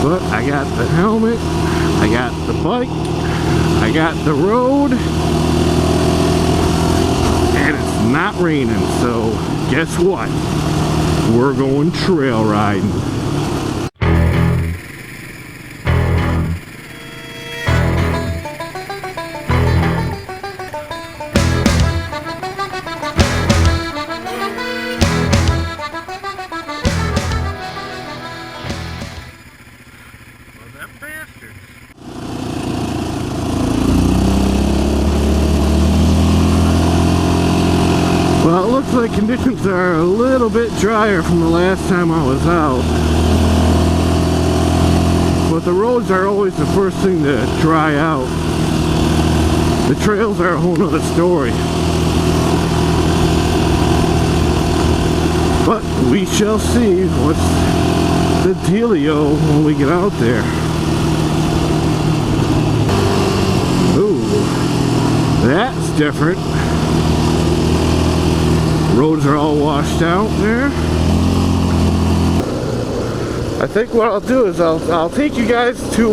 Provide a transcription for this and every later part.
But I got the helmet, I got the bike, I got the road, and it's not raining, so guess what? We're going trail riding. Well, it looks like conditions are a little bit drier from the last time I was out. But the roads are always the first thing to dry out. The trails are a whole nother story. But we shall see what's the dealio when we get out there. Ooh, that's different. Roads are all washed out there. I think what I'll do is I'll take you guys to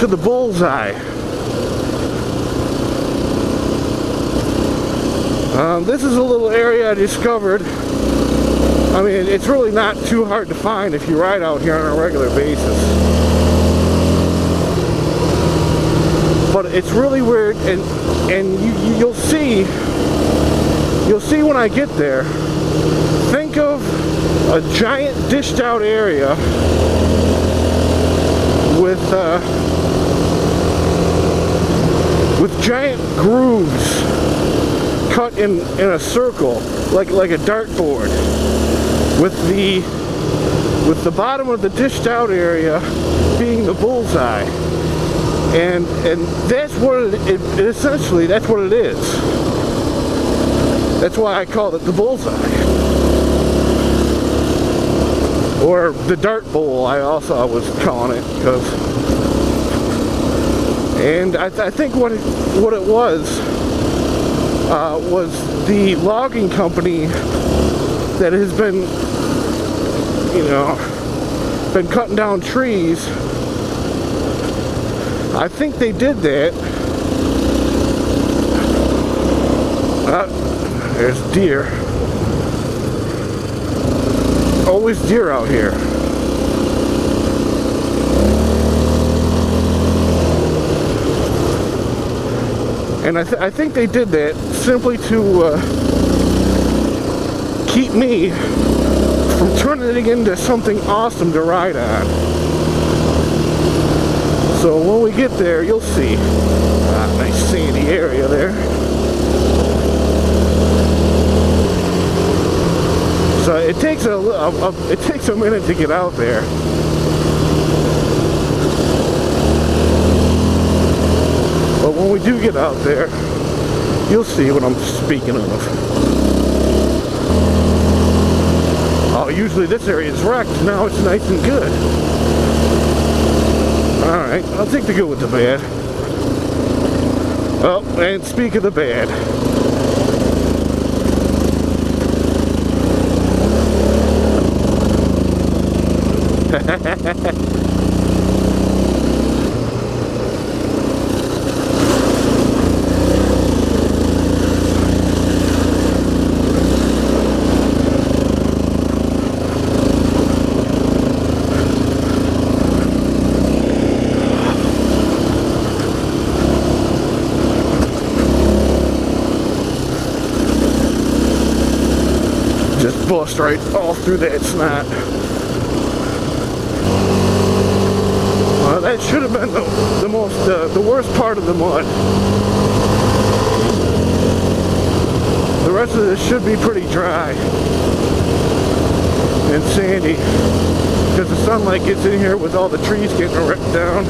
the bullseye. This is a little area I discovered. I mean, it's really not too hard to find if you ride out here on a regular basis. But it's really weird, and you'll see when I get there. Think of a giant dished out area with giant grooves cut in a circle, like a dartboard, with the bottom of the dished out area being the bullseye. And that's what it essentially, that's what it is. That's why I call it the bullseye. Or the dart bowl, I was calling it, and I think what it was the logging company that has been, been cutting down trees. I think they did that. There's deer. Always deer out here. And I think they did that simply to keep me from turning it into something awesome to ride on. So when we get there, you'll see. Nice sandy area there. So it takes a minute to get out there. But when we do get out there, you'll see what I'm speaking of. Oh, usually this area is wrecked. Now it's nice and good. Alright, I'll take the good with the bad. Oh, and speak of the bad. Just bust right all through that snot. Well, that should have been the worst part of the mud. The rest of this should be pretty dry and sandy because the sunlight gets in here with all the trees getting ripped down.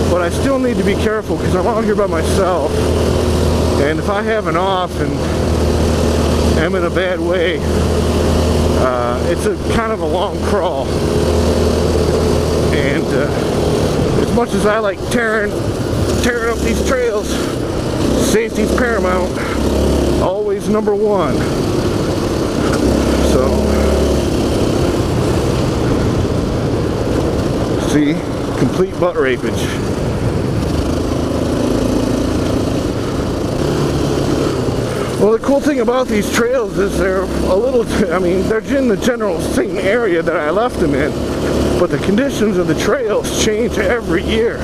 But I still need to be careful because I'm out here by myself, and if I have an off and am in a bad way, it's a kind of a long crawl. And as much as I like tearing up these trails, safety's paramount, always number one. So See? Complete butt rapage. Well, the cool thing about these trails is they're a little, I mean, they're in the general same area that I left them in, but the conditions of the trails change every year.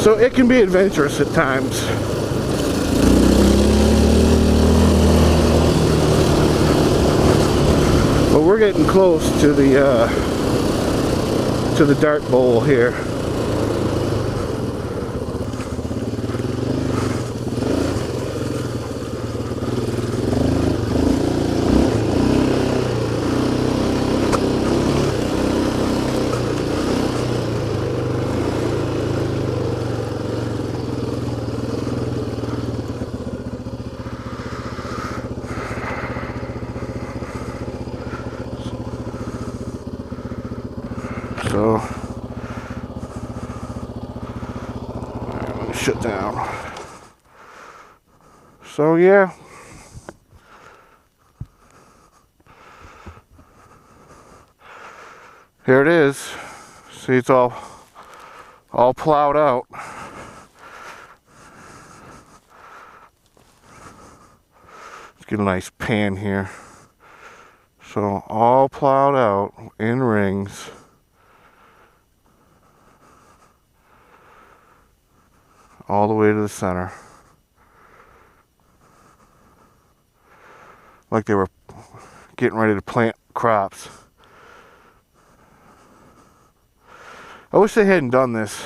So it can be adventurous at times. But we're getting close to the Dart Bowl here. So, I'm gonna shut down. So yeah, here it is. See, it's all plowed out. Let's get a nice pan here. So all plowed out in rings. All the way to the center. Like they were getting ready to plant crops. I wish they hadn't done this.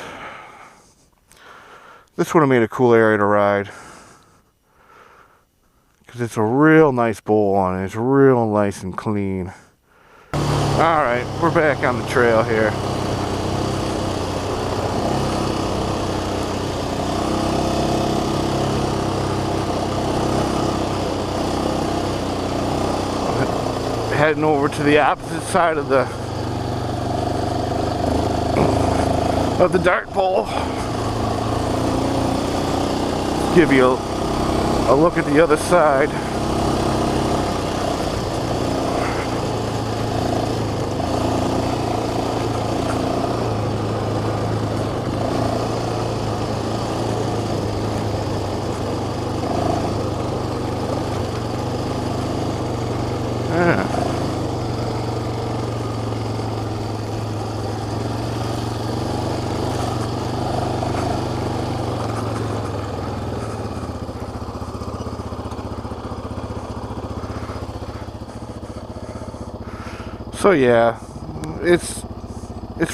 This would have made a cool area to ride. Because it's a real nice bowl on it. It's real nice and clean. Alright, we're back on the trail here. Heading over to the opposite side of the Dart Bowl. Give you a look at the other side. Yeah. So yeah, it's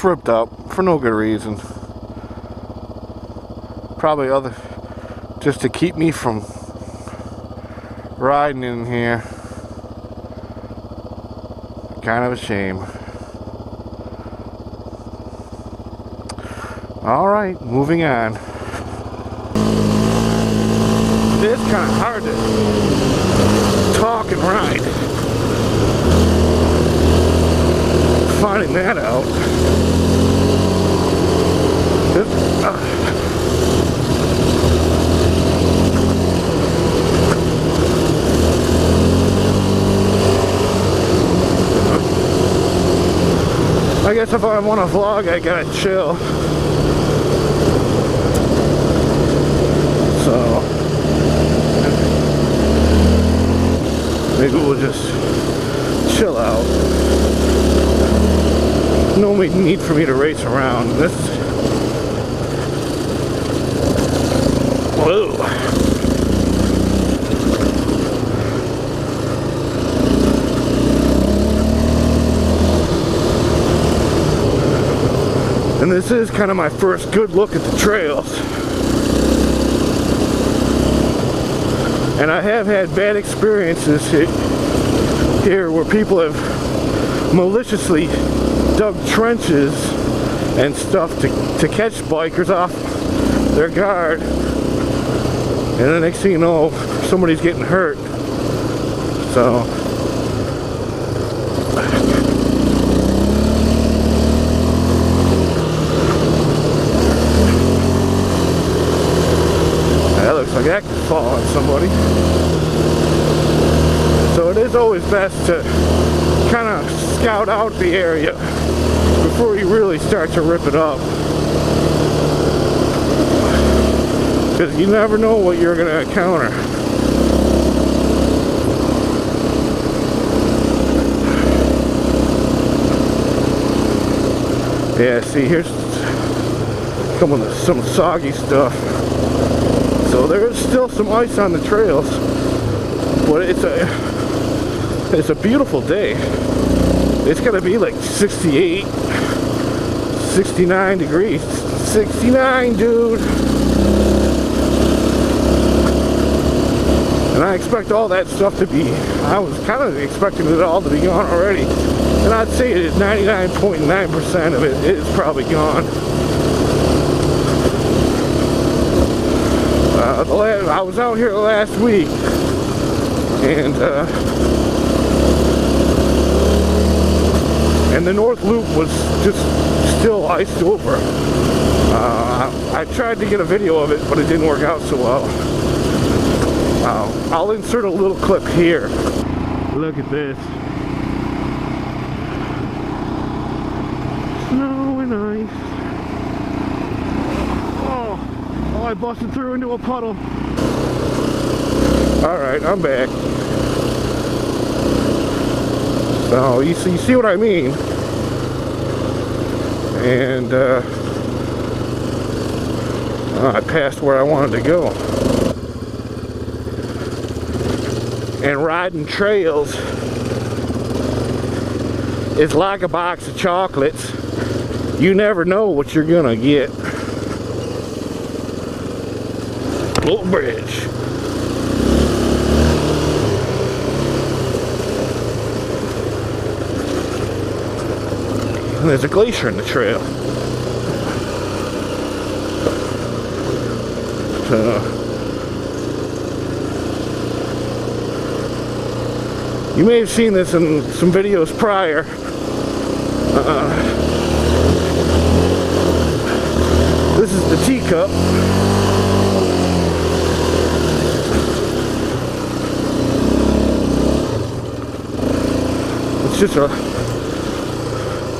ripped up for no good reason. Probably just to keep me from riding in here. Kind of a shame. Alright, moving on. It's kind of hard to talk and ride. Finding that out. I guess if I want to vlog, I gotta chill. So maybe we'll just chill out. No need for me to race around. This. Whoa. And this is kind of my first good look at the trails. And I have had bad experiences here where people have maliciously dug trenches and stuff to catch bikers off their guard, and the next thing you know, somebody's getting hurt. So that looks Like that could fall on somebody. So it is always best to kind of scout out the area before you really start to rip it up. Because you never know what you're going to encounter. Yeah, see, here's coming with some soggy stuff. So there is still some ice on the trails, but it's a beautiful day. It's gonna be like 68, 69 degrees. 69, dude. And I expect all that stuff to be, I was kind of expecting it all to be gone already. And I'd say 99.9% of it is probably gone. I was out here last week, and the North Loop was just still iced over. I tried to get a video of it, but it didn't work out so well. I'll insert a little clip here. Look at this. Snow and ice. Oh, I busted through into a puddle. Alright, I'm back. So, you see what I mean? And, I passed where I wanted to go. And riding trails is like a box of chocolates. You never know what you're gonna get. Little bridge. And there's a glacier in the trail. You may have seen this in some videos prior. This is the teacup. It's just a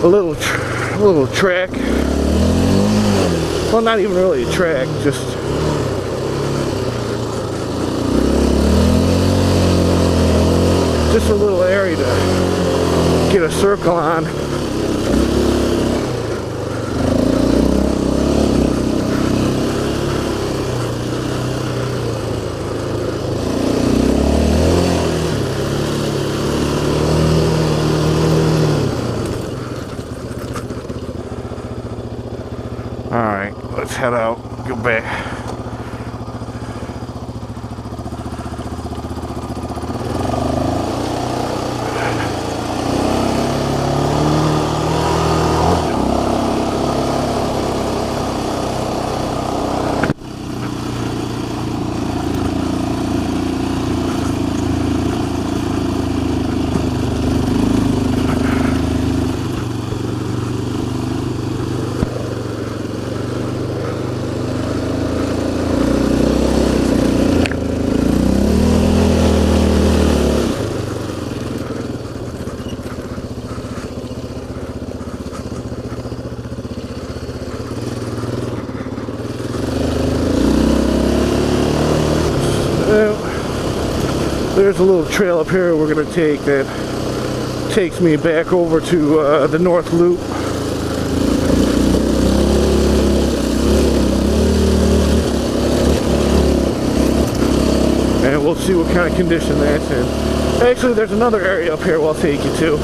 little track. Well, not even really a track, just a little area to get a circle on. Alright, let's head out, go back. There's a little trail up here we're going to take that takes me back over to the North Loop. And we'll see what kind of condition that's in. Actually, there's another area up here we'll take you to.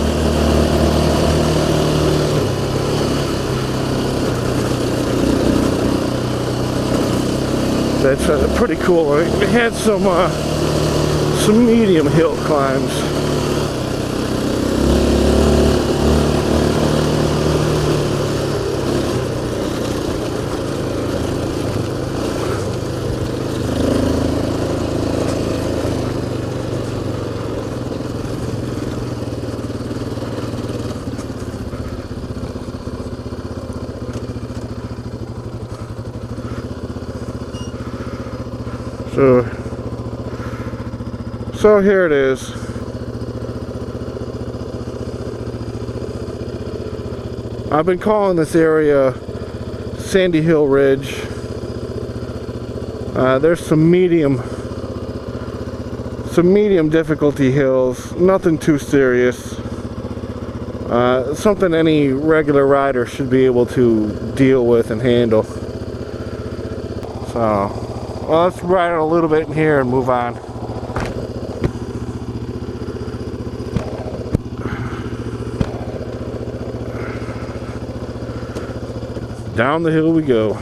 That's pretty cool. It had some medium hill climbs. So here it is. I've been calling this area Sandy Hill Ridge. There's some medium difficulty hills, nothing too serious. Something any regular rider should be able to deal with and handle. So, well, let's ride it a little bit in here and move on. Down the hill we go.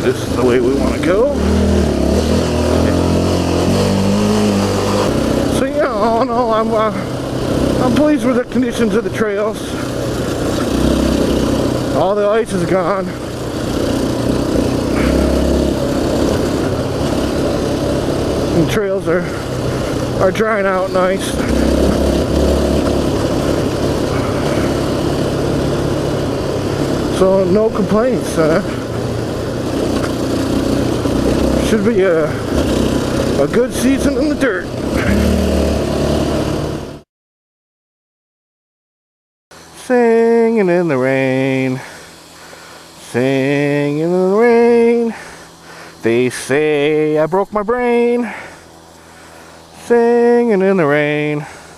This is the way we want to go. So yeah, all in all, I'm pleased with the conditions of the trails. All the ice is gone. And trails are drying out nice. So no complaints. Should be a good season in the dirt. Singing in the rain, singing in the rain. They say I broke my brain, singing in the rain.